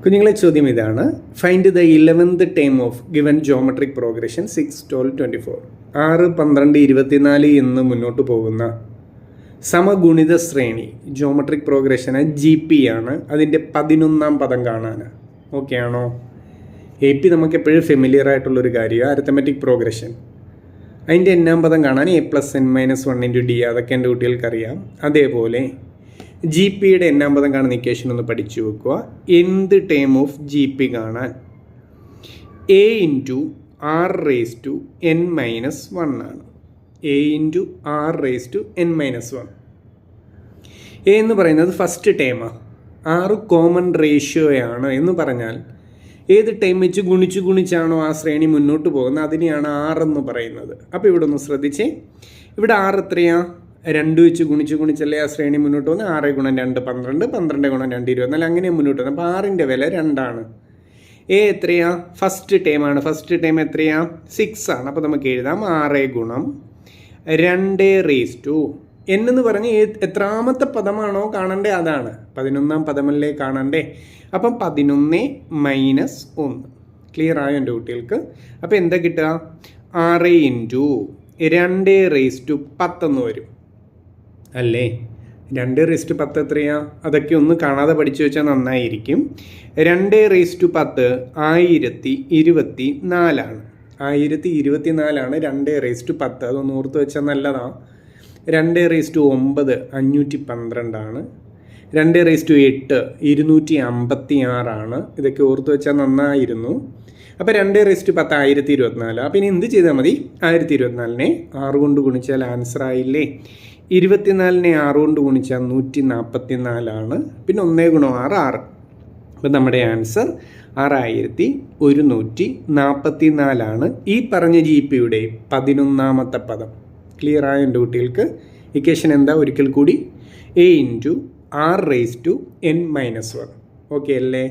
കുഞ്ഞുങ്ങളെ ചോദ്യം ഇതാണ്. Find the 11th term of given geometric progression 6, 12, 24. 6, 12, 24 എന്ന് മുന്നോട്ട് പോകുന്ന സമഗുണിത ശ്രേണി ജോമെട്രിക് പ്രോഗ്രഷന് GP ആണ്. അതിൻ്റെ 11ാം പദം കാണാൻ. ഓക്കെ ആണോ? AP നമുക്ക് എപ്പോഴും ഫെമിലിയർ ആയിട്ടുള്ളൊരു കാര്യമാണ്, അരിത്തമെറ്റിക് പ്രോഗ്രഷൻ. അതിൻ്റെ n-ാം പദം കാണാൻ a+n-1 d, അതൊക്കെ എൻ്റെ കുട്ടികൾക്കറിയാം. അതേപോലെ GPയുടെ n-ാം പദം കാണുന്ന ഇക്വേഷൻ ഒന്ന് പഠിച്ചു വെക്കുക. എന്ത് ടേം ഓഫ് GP കാണാൻ a × r⁻n−1 ആണ്. a × r⁻n−1. a എന്ന് പറയുന്നത് ഫസ്റ്റ് ടേമാണ്. r കോമൺ റേഷ്യോയാണ് എന്ന് പറഞ്ഞാൽ ഏത് ടൈം വെച്ച് ഗുണിച്ചാണോ ആ ശ്രേണി മുന്നോട്ട് പോകുന്നത് അതിനെയാണ് r എന്ന് പറയുന്നത്. അപ്പോൾ ഇവിടെ ഒന്ന് ശ്രദ്ധിച്ചേ. ഇവിടെ r എത്രയാ? 2 വെച്ച് ഗുണിച്ചല്ലേ ആ ശ്രേണി മുന്നോട്ട് പോകുന്നത്. 6 × 2 12, 12 × 2 24, അങ്ങനെ മുന്നോട്ട് പോകുന്നത്. അപ്പോൾ 6ൻ്റെ വില 2 ആണ്. a എത്രയാ? ഫസ്റ്റ് ടൈമാണ്. ഫസ്റ്റ് ടൈം എത്രയാ? 6 ആണ്. അപ്പോൾ നമുക്ക് എഴുതാം 6 × 2 n എന്ന് പറഞ്ഞ് എത്രാമത്തെ പദമാണോ കാണണ്ടേ അതാണ്. 11ാം പദമല്ലേ കാണണ്ടേ. അപ്പം 11 - 1. ക്ലിയർ ആയോ എൻ്റെ കുട്ടികൾക്ക്? അപ്പോൾ എന്താ കിട്ടുക? 6 × 210 എന്ന് വരും അല്ലേ. 210 എത്രയാ? അതൊക്കെ ഒന്ന് കാണാതെ പഠിച്ചു വെച്ചാൽ നന്നായിരിക്കും. 210 1024 ആണ്. 1024 ആണ് 210. അതൊന്ന് ഓർത്ത് വെച്ചാൽ നല്ലതാണ്. 2/9 512 ആണ്. 2/8 256 ആണ്. ഇതൊക്കെ ഓർത്ത് വെച്ചാൽ നന്നായിരുന്നു. അപ്പോൾ 2/10 1024. അപ്പോൾ ഇനി എന്ത് ചെയ്താൽ മതി? 1024നെ 6 കൊണ്ട് ഗുണിച്ചാൽ ആൻസർ ആയില്ലേ. 24നെ 6 കൊണ്ട് ഗുണിച്ചാൽ 144 ആണ്. പിന്നെ 1 × 6 6. അപ്പോൾ നമ്മുടെ ആൻസർ 6144 ആണ്. ഈ പറഞ്ഞ GPയുടെ 11ാമത്തെ പദം. ക്ലിയർ ആയോ എൻ്റെ കുട്ടികൾക്ക്? ഇക്വേഷൻ എന്താ? ഒരിക്കൽ കൂടി a × r⁻n−1. ഓക്കെ അല്ലേ?